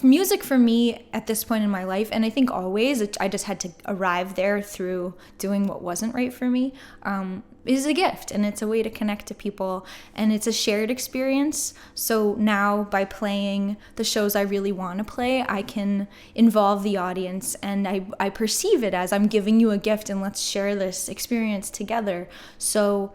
music for me at this point in my life, and I think always, I just had to arrive there through doing what wasn't right for me, is a gift, and it's a way to connect to people, and it's a shared experience. So now by playing the shows I really want to play, I can involve the audience, and I perceive it as I'm giving you a gift and let's share this experience together. So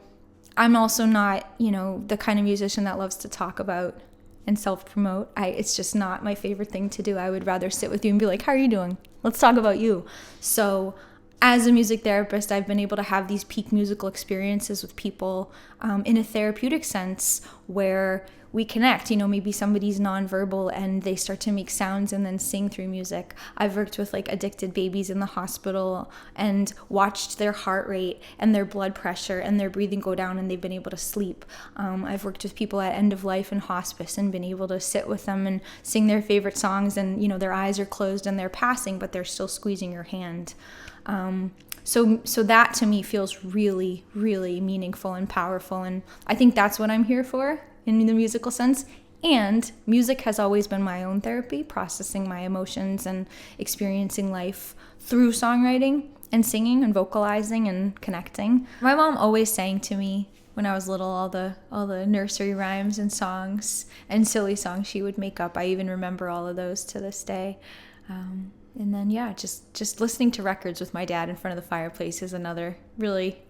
I'm also not, the kind of musician that loves to talk about and self-promote. It's just not my favorite thing to do. I would rather sit with you and be like, how are you doing? Let's talk about you. So as a music therapist, I've been able to have these peak musical experiences with people in a therapeutic sense where we connect. Maybe somebody's nonverbal and they start to make sounds and then sing through music. I've worked with addicted babies in the hospital and watched their heart rate and their blood pressure and their breathing go down, and they've been able to sleep. I've worked with people at end of life and hospice and been able to sit with them and sing their favorite songs, and their eyes are closed and they're passing, but they're still squeezing your hand. So that to me feels really, really meaningful and powerful, and I think that's what I'm here for in the musical sense. And music has always been my own therapy, processing my emotions and experiencing life through songwriting and singing and vocalizing and connecting. My mom always sang to me when I was little, all the nursery rhymes and songs and silly songs she would make up. I even remember all of those to this day. And then, just listening to records with my dad in front of the fireplace is another really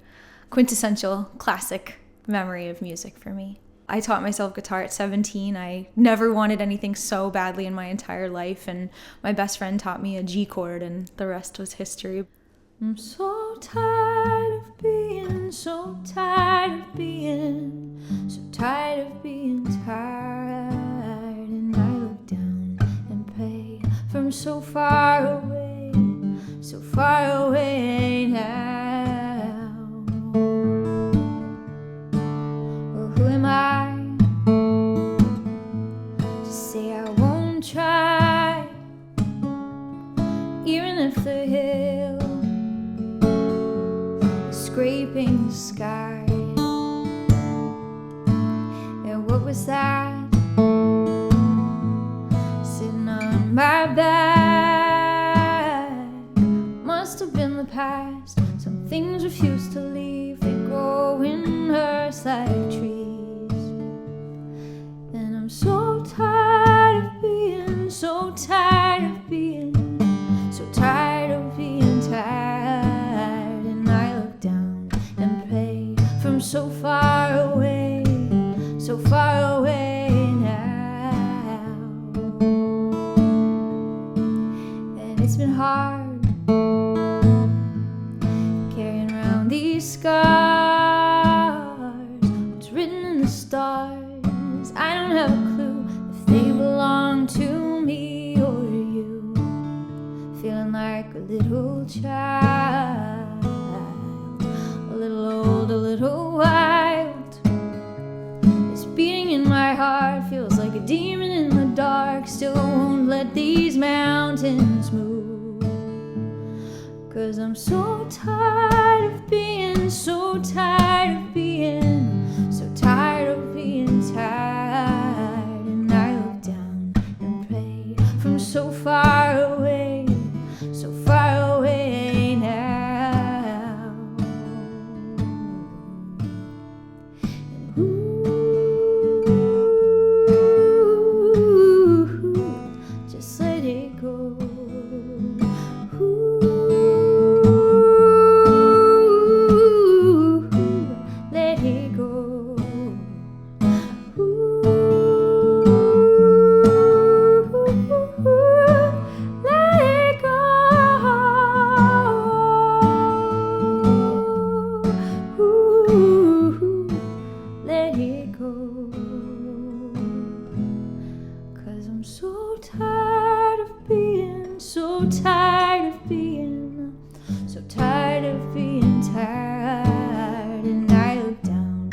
quintessential classic memory of music for me. I taught myself guitar at 17. I never wanted anything so badly in my entire life, and my best friend taught me a G chord, and the rest was history. I'm so tired of being, so tired of being, so tired of being tired, and I look down and pray from so far away now. Well, who am I to say I won't try, even if the hill is scraping the sky? And what was that sitting on my back? Must have been the past. Some things refuse to leave. They grow in earth like trees. And I'm so tired of being, so tired of being, so tired of being tired. And I look down and pray from so far away now. And it's been hard carrying around these scars. What's written in the stars, I don't have a clue if they belong to me or you. Feeling like a little child, a little old, a little wild. This beating in my heart feels like a demon in the dark. Still won't let these mountains move. 'Cause I'm so tired of being, so tired of being, so tired of being tired. And I look down and pray from so far away now. And ooh, just let it go. So tired of being tired, and I look down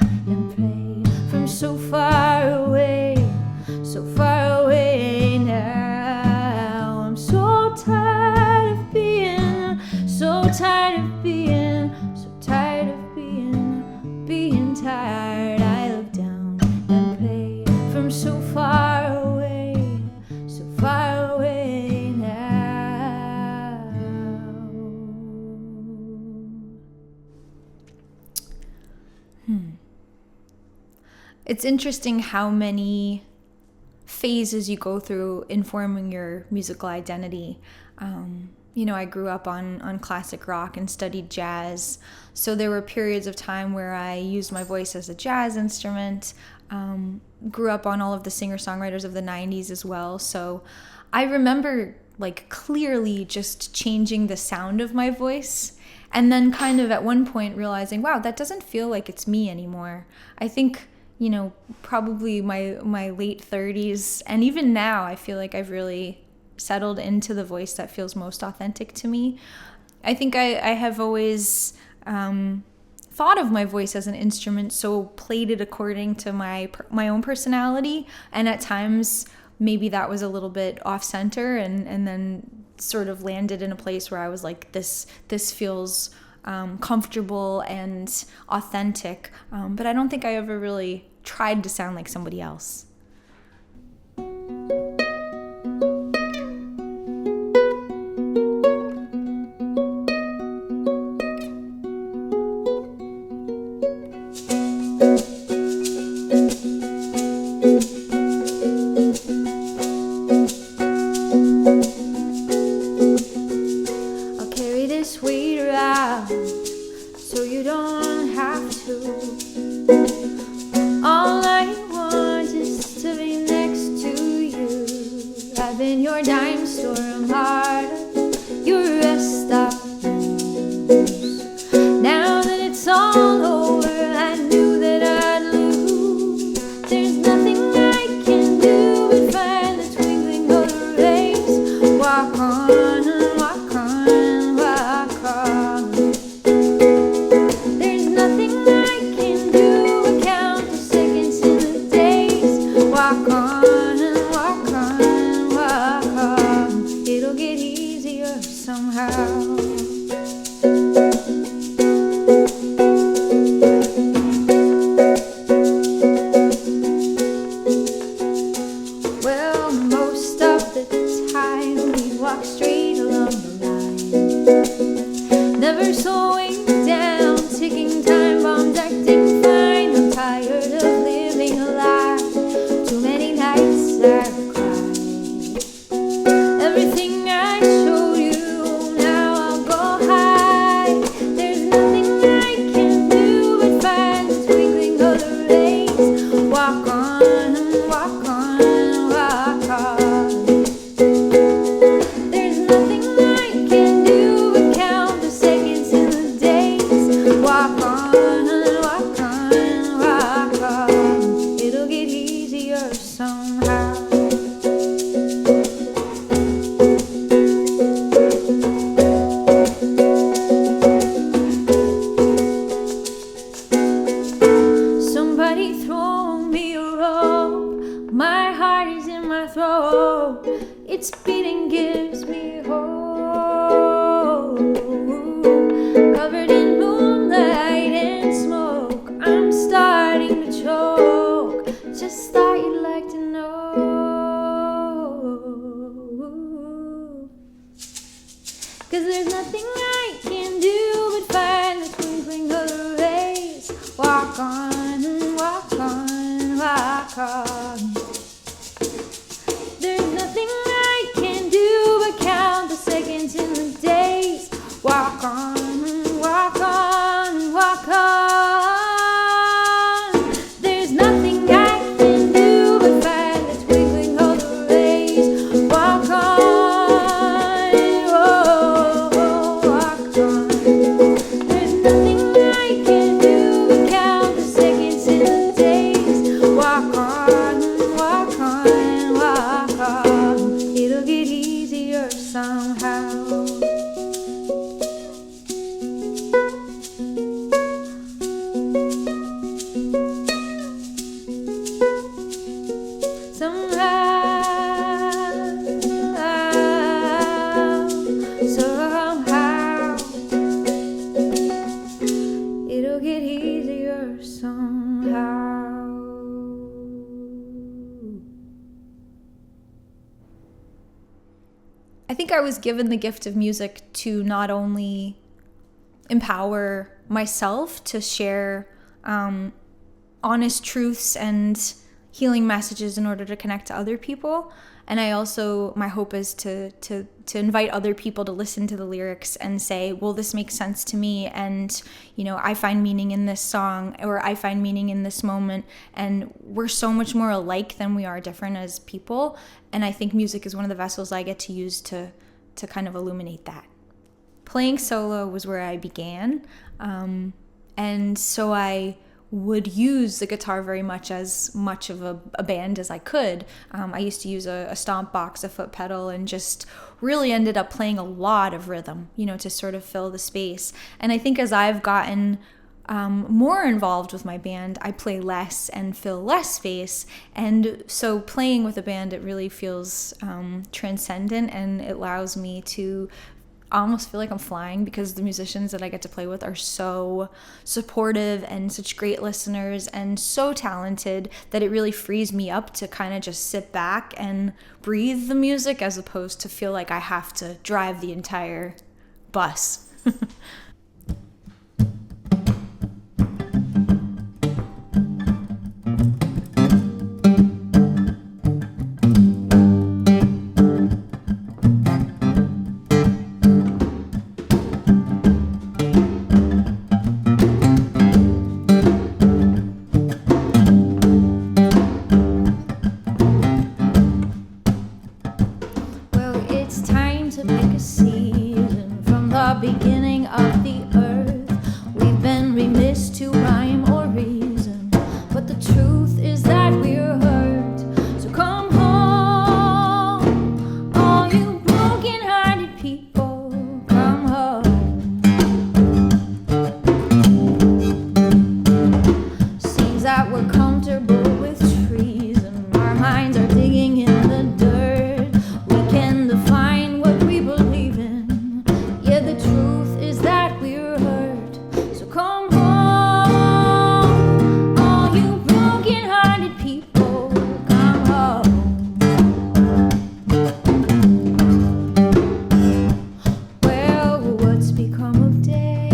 it's interesting how many phases you go through in forming your musical identity. I grew up on classic rock and studied jazz. So there were periods of time where I used my voice as a jazz instrument. Grew up on all of the singer-songwriters of the 90s as well. So I remember clearly just changing the sound of my voice. And then kind of at one point realizing, wow, that doesn't feel like it's me anymore. I think, probably my late 30s, and even now I feel like I've really settled into the voice that feels most authentic to me. I think I have always thought of my voice as an instrument, so played it according to my own personality, and at times maybe that was a little bit off center, and then sort of landed in a place where I was like, this feels comfortable and authentic, but I don't think I ever really tried to sound like somebody else. I think I was given the gift of music to not only empower myself to share honest truths and healing messages in order to connect to other people. And I also, my hope is to invite other people to listen to the lyrics and say, well, this makes sense to me, and I find meaning in this song, or I find meaning in this moment. And we're so much more alike than we are different as people. And I think music is one of the vessels I get to use to kind of illuminate that. Playing solo was where I began, and so I would use the guitar very much of a band as I could. I used to use a stomp box, a foot pedal, and just really ended up playing a lot of rhythm, to sort of fill the space. And I think as I've gotten more involved with my band, I play less and fill less space. And so playing with a band, it really feels transcendent, and it allows me to almost feel like I'm flying, because the musicians that I get to play with are so supportive and such great listeners and so talented that it really frees me up to kind of just sit back and breathe the music, as opposed to feel like I have to drive the entire bus. Beginning of the earth, we've been remiss to rhyme or reason, but the truth is that we're hurt. So come home, all you broken-hearted people, come home. Seems that we're comfortable with treason, our minds are digging in the dirt. We can define what we believe in. The truth is that we're hurt. So come home, all you broken-hearted people, come home. Well, what's become of day?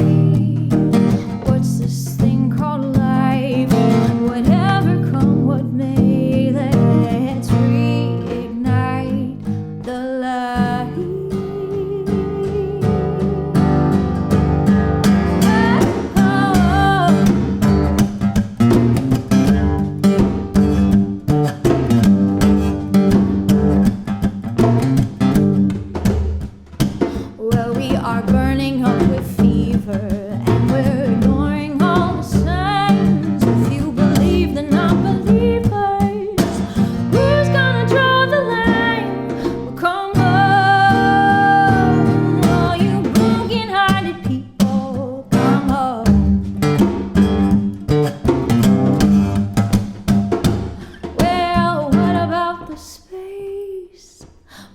What's this thing called life? Whatever come what may, let's reignite the light.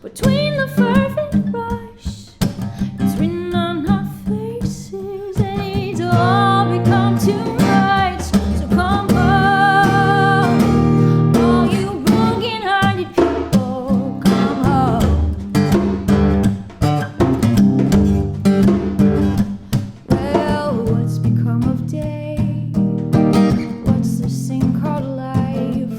Between the fervent rush, it's written on our faces, and it's all become too much. So come home, all you broken-hearted people, come home. Well, what's become of day? What's this thing called life?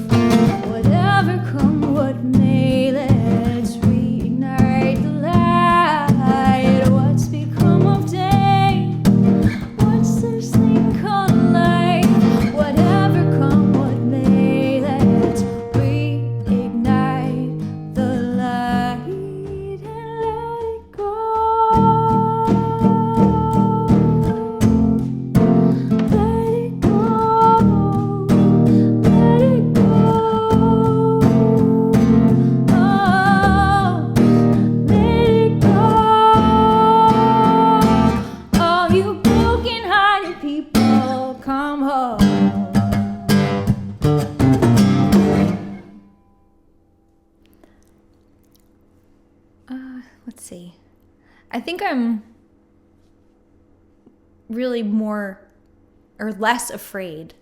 Whatever come what may, let's reignite the light. What's become of day? What's this thing called life? Whatever come what may, let's reignite the light and let it go. Let it go. Let it go. Oh, let it go. All you broken-hearted people, come home. Let's see. I think I'm really more or less afraid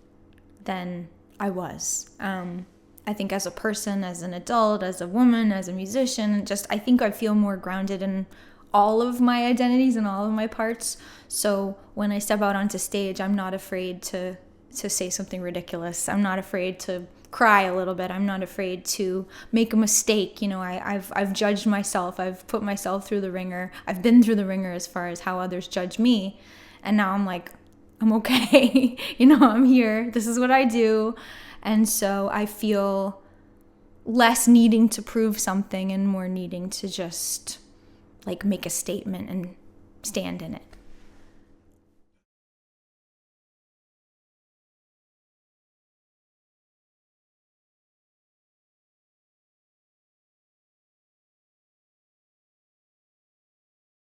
than I was. I think as a person, as an adult, as a woman, as a musician, I think I feel more grounded in all of my identities and all of my parts. So when I step out onto stage, I'm not afraid to say something ridiculous. I'm not afraid to cry a little bit. I'm not afraid to make a mistake. You know, I've judged myself. I've put myself through the ringer. I've been through the ringer as far as how others judge me. And now I'm like, I'm okay. You know, I'm here. This is what I do. And so I feel less needing to prove something and more needing to just like make a statement and stand in it.